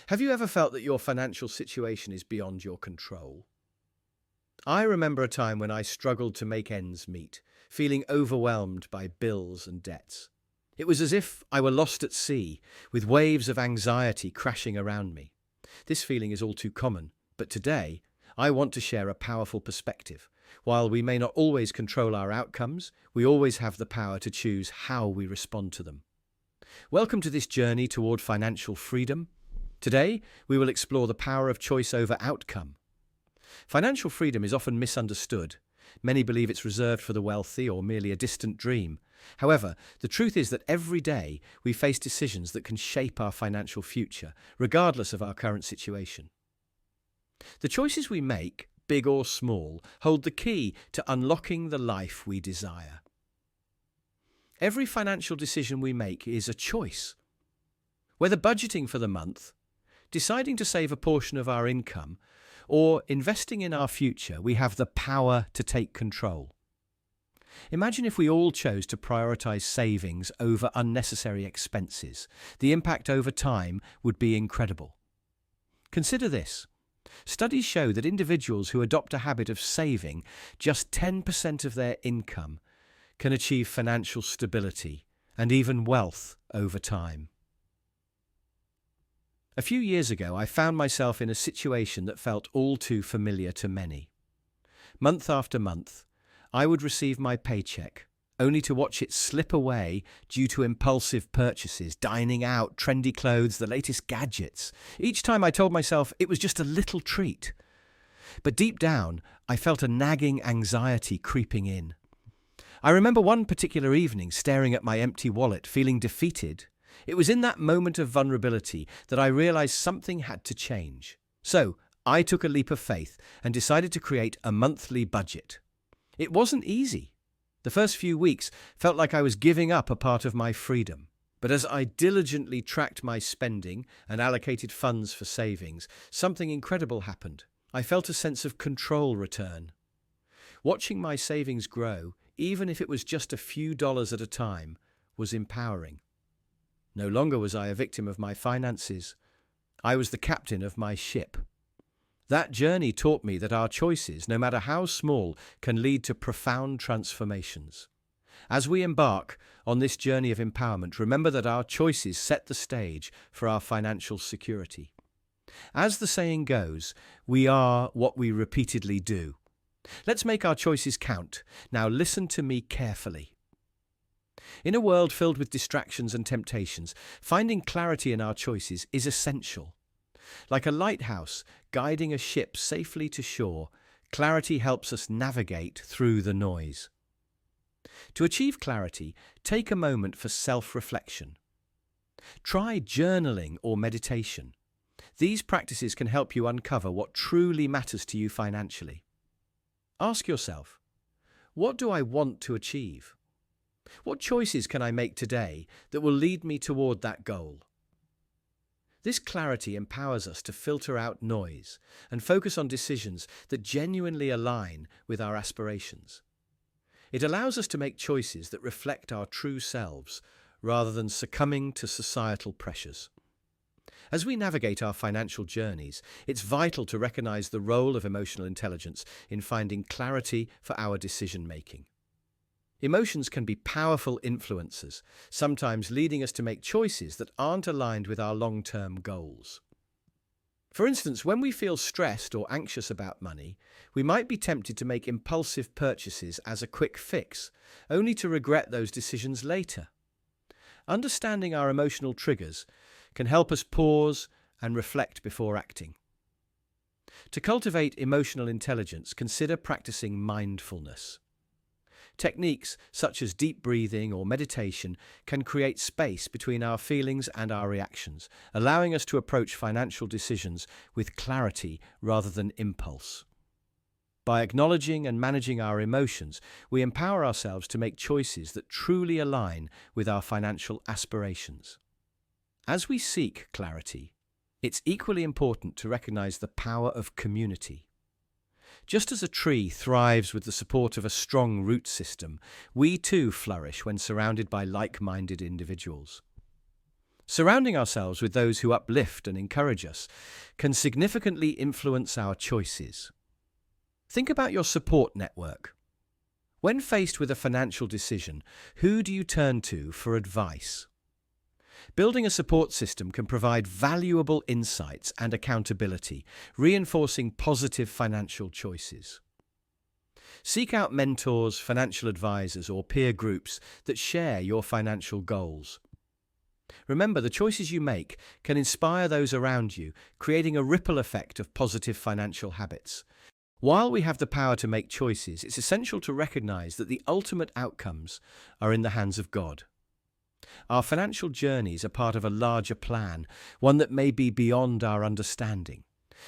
Have you ever felt that your financial situation is beyond your control? I remember a time when I struggled to make ends meet, feeling overwhelmed by bills and debts. It was as if I were lost at sea, with waves of anxiety crashing around me. This feeling is all too common, but today I want to share a powerful perspective. While we may not always control our outcomes, we always have the power to choose how we respond to them. Welcome to this journey toward financial freedom. Today, we will explore the power of choice over outcome. Financial freedom is often misunderstood. Many believe it's reserved for the wealthy or merely a distant dream. However, the truth is that every day we face decisions that can shape our financial future, regardless of our current situation. The choices we make, big or small, hold the key to unlocking the life we desire. Every financial decision we make is a choice. Whether budgeting for the month, deciding to save a portion of our income, or investing in our future, we have the power to take control. Imagine if we all chose to prioritize savings over unnecessary expenses. The impact over time would be incredible. Consider this. Studies show that individuals who adopt a habit of saving just 10% of their income can achieve financial stability and even wealth over time. A few years ago, I found myself in a situation that felt all too familiar to many. Month after month, I would receive my paycheck, only to watch it slip away due to impulsive purchases, dining out, trendy clothes, the latest gadgets. Each time I told myself it was just a little treat. But deep down, I felt a nagging anxiety creeping in. I remember one particular evening staring at my empty wallet, feeling defeated. It was in that moment of vulnerability that I realized something had to change. So, I took a leap of faith and decided to create a monthly budget. It wasn't easy. The first few weeks felt like I was giving up a part of my freedom. But as I diligently tracked my spending and allocated funds for savings, something incredible happened. I felt a sense of control return. Watching my savings grow, even if it was just a few dollars at a time, was empowering. No longer was I a victim of my finances. I was the captain of my ship. That journey taught me that our choices, no matter how small, can lead to profound transformations. As we embark on this journey of empowerment, remember that our choices set the stage for our financial security. As the saying goes, we are what we repeatedly do. Let's make our choices count. Now listen to me carefully. In a world filled with distractions and temptations, finding clarity in our choices is essential. Like a lighthouse guiding a ship safely to shore, clarity helps us navigate through the noise. To achieve clarity, take a moment for self-reflection. Try journaling or meditation. These practices can help you uncover what truly matters to you financially. Ask yourself, what do I want to achieve? What choices can I make today that will lead me toward that goal? This clarity empowers us to filter out noise and focus on decisions that genuinely align with our aspirations. It allows us to make choices that reflect our true selves rather than succumbing to societal pressures. As we navigate our financial journeys, it's vital to recognize the role of emotional intelligence in finding clarity for our decision-making. Emotions can be powerful influencers, sometimes leading us to make choices that aren't aligned with our long-term goals. For instance, when we feel stressed or anxious about money, we might be tempted to make impulsive purchases as a quick fix, only to regret those decisions later. Understanding our emotional triggers can help us pause and reflect before acting. To cultivate emotional intelligence, consider practicing mindfulness. Techniques such as deep breathing or meditation can create space between our feelings and our reactions, allowing us to approach financial decisions with clarity rather than impulse. By acknowledging and managing our emotions, we empower ourselves to make choices that truly align with our financial aspirations. As we seek clarity, it's equally important to recognize the power of community. Just as a tree thrives with the support of a strong root system, we too flourish when surrounded by like-minded individuals. Surrounding ourselves with those who uplift and encourage us can significantly influence our choices. Think about your support network. When faced with a financial decision, who do you turn to for advice? Building a support system can provide valuable insights and accountability, reinforcing positive financial choices. Seek out mentors, financial advisors, or peer groups that share your financial goals. Remember, the choices you make can inspire those around you, creating a ripple effect of positive financial habits. While we have the power to make choices, it's essential to recognize that the ultimate outcomes are in the hands of God. Our financial journeys are part of a larger plan, one that may be beyond our understanding.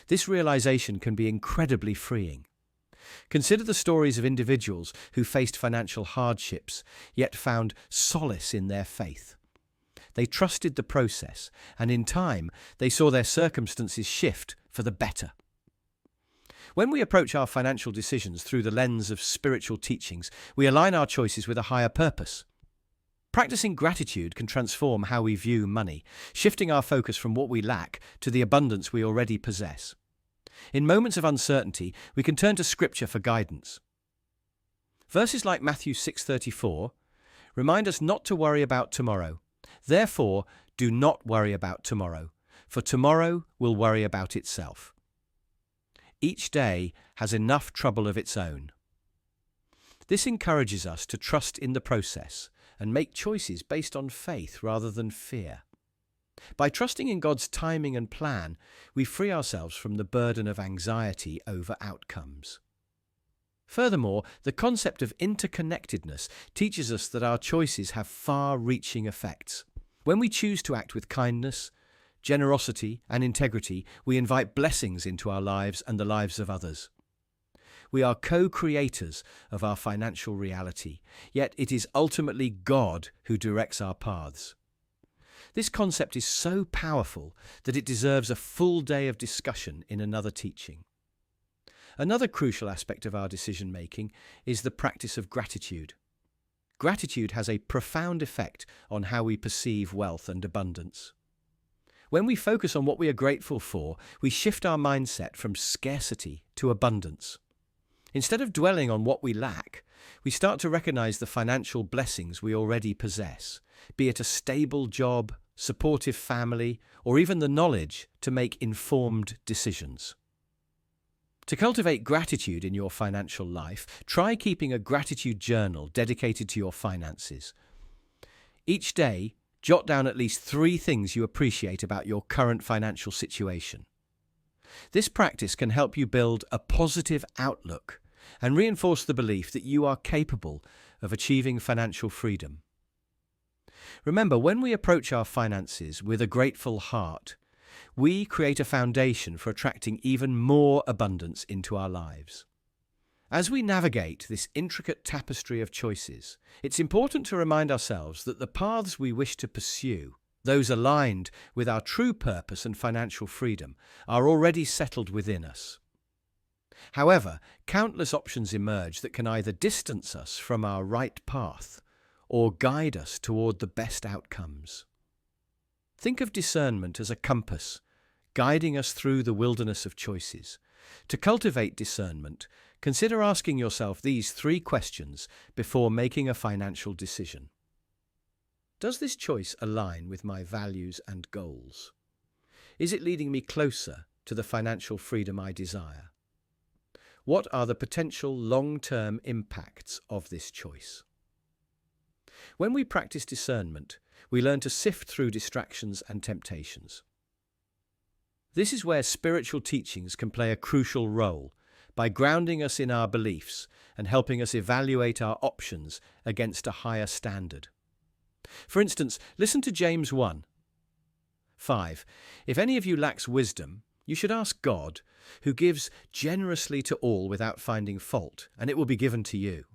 This realization can be incredibly freeing. Consider the stories of individuals who faced financial hardships, yet found solace in their faith. They trusted the process, and in time, they saw their circumstances shift for the better. When we approach our financial decisions through the lens of spiritual teachings, we align our choices with a higher purpose. Practicing gratitude can transform how we view money, shifting our focus from what we lack to the abundance we already possess. In moments of uncertainty, we can turn to Scripture for guidance. Verses like Matthew 6:34 remind us not to worry about tomorrow. Therefore, do not worry about tomorrow, for tomorrow will worry about itself. Each day has enough trouble of its own. This encourages us to trust in the process and make choices based on faith rather than fear. By trusting in God's timing and plan, we free ourselves from the burden of anxiety over outcomes. Furthermore, the concept of interconnectedness teaches us that our choices have far-reaching effects. When we choose to act with kindness, generosity, and integrity, we invite blessings into our lives and the lives of others. We are co-creators of our financial reality, yet it is ultimately God who directs our paths. This concept is so powerful that it deserves a full day of discussion in another teaching. Another crucial aspect of our decision-making is the practice of gratitude. Gratitude has a profound effect on how we perceive wealth and abundance. When we focus on what we are grateful for, we shift our mindset from scarcity to abundance. Instead of dwelling on what we lack, we start to recognize the financial blessings we already possess, be it a stable job, supportive family, or even the knowledge to make informed decisions. To cultivate gratitude in your financial life, try keeping a gratitude journal dedicated to your finances. Each day, jot down at least 3 things you appreciate about your current financial situation. This practice can help you build a positive outlook and reinforce the belief that you are capable of achieving financial freedom. Remember, when we approach our finances with a grateful heart, we create a foundation for attracting even more abundance into our lives. As we navigate this intricate tapestry of choices, it's important to remind ourselves that the paths we wish to pursue, those aligned with our true purpose and financial freedom, are already settled within us. However, countless options emerge that can either distance us from our right path or guide us toward the best outcomes. Think of discernment as a compass, guiding us through the wilderness of choices. To cultivate discernment, consider asking yourself these 3 questions before making a financial decision. Does this choice align with my values and goals? Is it leading me closer to the financial freedom I desire? What are the potential long-term impacts of this choice? When we practice discernment, we learn to sift through distractions and temptations. This is where spiritual teachings can play a crucial role by grounding us in our beliefs and helping us evaluate our options against a higher standard. For instance, listen to James 1:5. If any of you lacks wisdom, you should ask God, who gives generously to all without finding fault, and it will be given to you.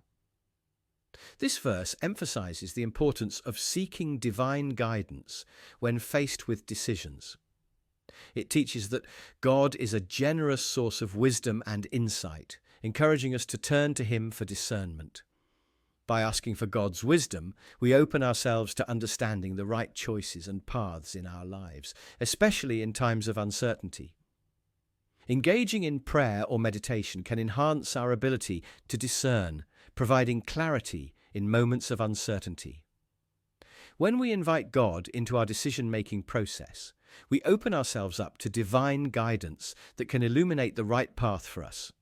This verse emphasizes the importance of seeking divine guidance when faced with decisions. It teaches that God is a generous source of wisdom and insight, encouraging us to turn to Him for discernment. By asking for God's wisdom, we open ourselves to understanding the right choices and paths in our lives, especially in times of uncertainty. Engaging in prayer or meditation can enhance our ability to discern, providing clarity in moments of uncertainty. When we invite God into our decision-making process, we open ourselves up to divine guidance that can illuminate the right path for us.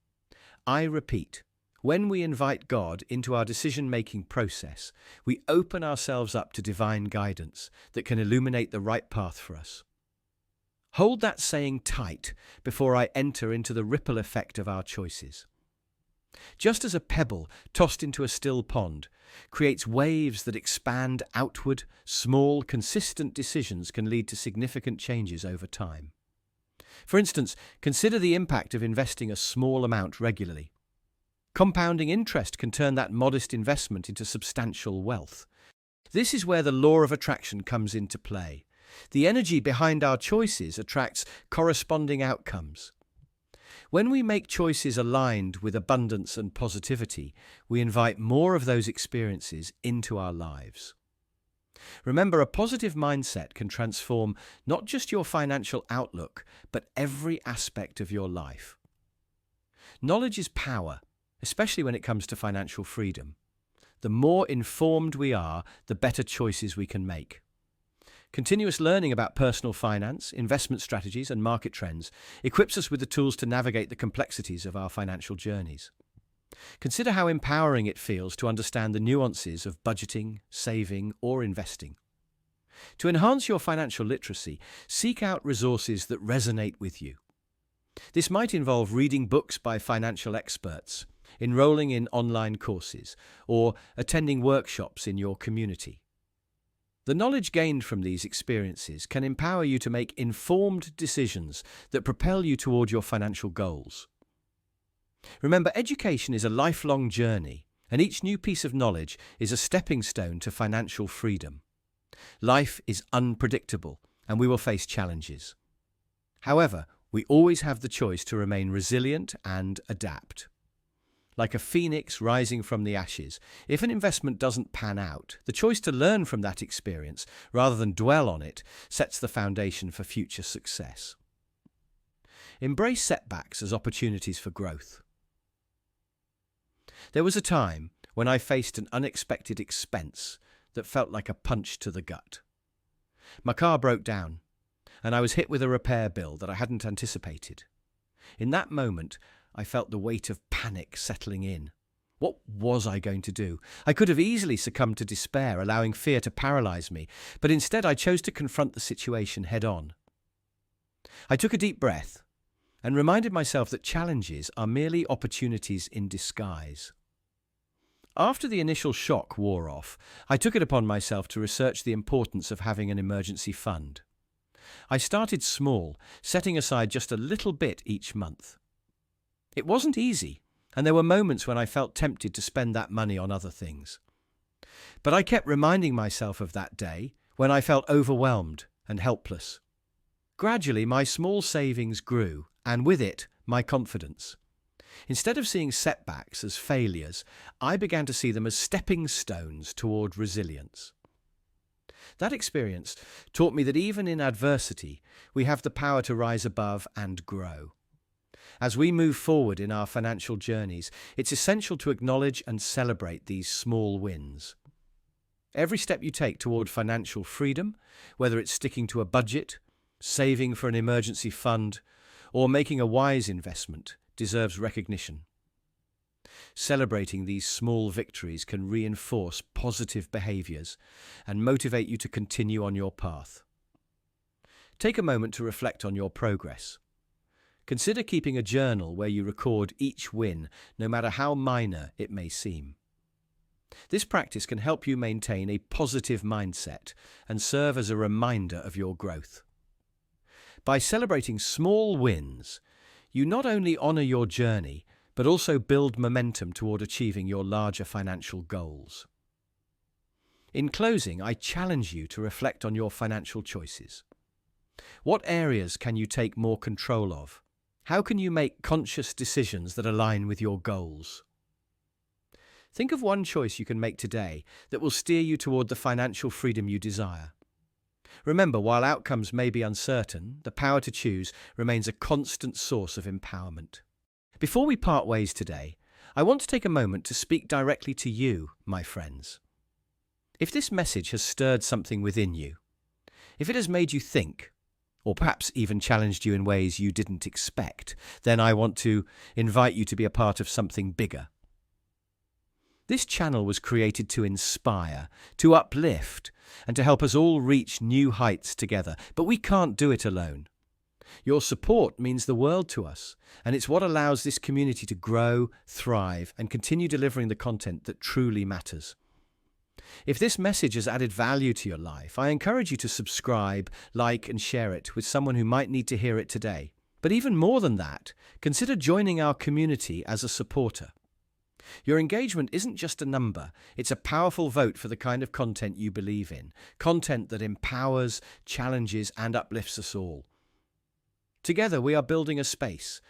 I repeat, when we invite God into our decision-making process, we open ourselves up to divine guidance that can illuminate the right path for us. Hold that saying tight before I enter into the ripple effect of our choices. Just as a pebble tossed into a still pond creates waves that expand outward, small, consistent decisions can lead to significant changes over time. For instance, consider the impact of investing a small amount regularly. Compounding interest can turn that modest investment into substantial wealth. This is where the law of attraction comes into play. The energy behind our choices attracts corresponding outcomes. When we make choices aligned with abundance and positivity, we invite more of those experiences into our lives. Remember, a positive mindset can transform not just your financial outlook, but every aspect of your life. Knowledge is power, especially when it comes to financial freedom. The more informed we are, the better choices we can make. Continuous learning about personal finance, investment strategies, and market trends equips us with the tools to navigate the complexities of our financial journeys. Consider how empowering it feels to understand the nuances of budgeting, saving, or investing. To enhance your financial literacy, seek out resources that resonate with you. This might involve reading books by financial experts, enrolling in online courses, or attending workshops in your community. The knowledge gained from these experiences can empower you to make informed decisions that propel you toward your financial goals. Remember, education is a lifelong journey, and each new piece of knowledge is a stepping stone to financial freedom. Life is unpredictable, and we will face challenges. However, we always have the choice to remain resilient and adapt. Like a phoenix rising from the ashes, if an investment doesn't pan out, the choice to learn from that experience rather than dwell on it sets the foundation for future success. Embrace setbacks as opportunities for growth. There was a time when I faced an unexpected expense that felt like a punch to the gut. My car broke down, and I was hit with a repair bill that I hadn't anticipated. In that moment, I felt the weight of panic settling in. What was I going to do? I could have easily succumbed to despair, allowing fear to paralyze me, but instead I chose to confront the situation head-on. I took a deep breath and reminded myself that challenges are merely opportunities in disguise. After the initial shock wore off, I took it upon myself to research the importance of having an emergency fund. I started small, setting aside just a little bit each month. It wasn't easy, and there were moments when I felt tempted to spend that money on other things. But I kept reminding myself of that day when I felt overwhelmed and helpless. Gradually, my small savings grew, and with it, my confidence. Instead of seeing setbacks as failures, I began to see them as stepping stones toward resilience. That experience taught me that even in adversity, we have the power to rise above and grow. As we move forward in our financial journeys, it's essential to acknowledge and celebrate these small wins. Every step you take toward financial freedom, whether it's sticking to a budget, saving for an emergency fund, or making a wise investment, deserves recognition. Celebrating these small victories can reinforce positive behaviors and motivate you to continue on your path. Take a moment to reflect on your progress. Consider keeping a journal where you record each win, no matter how minor it may seem. This practice can help you maintain a positive mindset and serve as a reminder of your growth. By celebrating small wins, you not only honor your journey, but also build momentum toward achieving your larger financial goals. In closing, I challenge you to reflect on your financial choices. What areas can you take more control of? How can you make conscious decisions that align with your goals? Think of one choice you can make today that will steer you toward the financial freedom you desire. Remember, while outcomes may be uncertain, the power to choose remains a constant source of empowerment. Before we part ways today, I want to take a moment to speak directly to you, my friends. If this message has stirred something within you, if it has made you think, or perhaps even challenged you in ways you didn't expect, then I want to invite you to be a part of something bigger. This channel was created to inspire, to uplift, and to help us all reach new heights together, but we can't do it alone. Your support means the world to us, and it's what allows this community to grow, thrive, and continue delivering the content that truly matters. If this message has added value to your life, I encourage you to subscribe, like, and share it with someone who might need to hear it today. But even more than that, consider joining our community as a supporter. Your engagement isn't just a number, it's a powerful vote for the kind of content you believe in, content that empowers, challenges, and uplifts us all. Together, we are building a space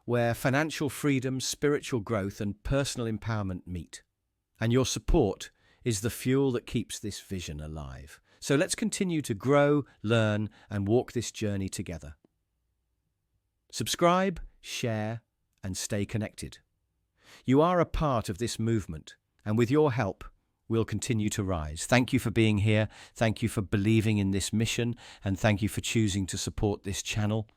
where financial freedom, spiritual growth, and personal empowerment meet. And your support is the fuel that keeps this vision alive. So let's continue to grow, learn, and walk this journey together. Subscribe, share, and stay connected. You are a part of this movement, and with your help, we'll continue to rise. Thank you for being here, thank you for believing in this mission, and thank you for choosing to support this channel.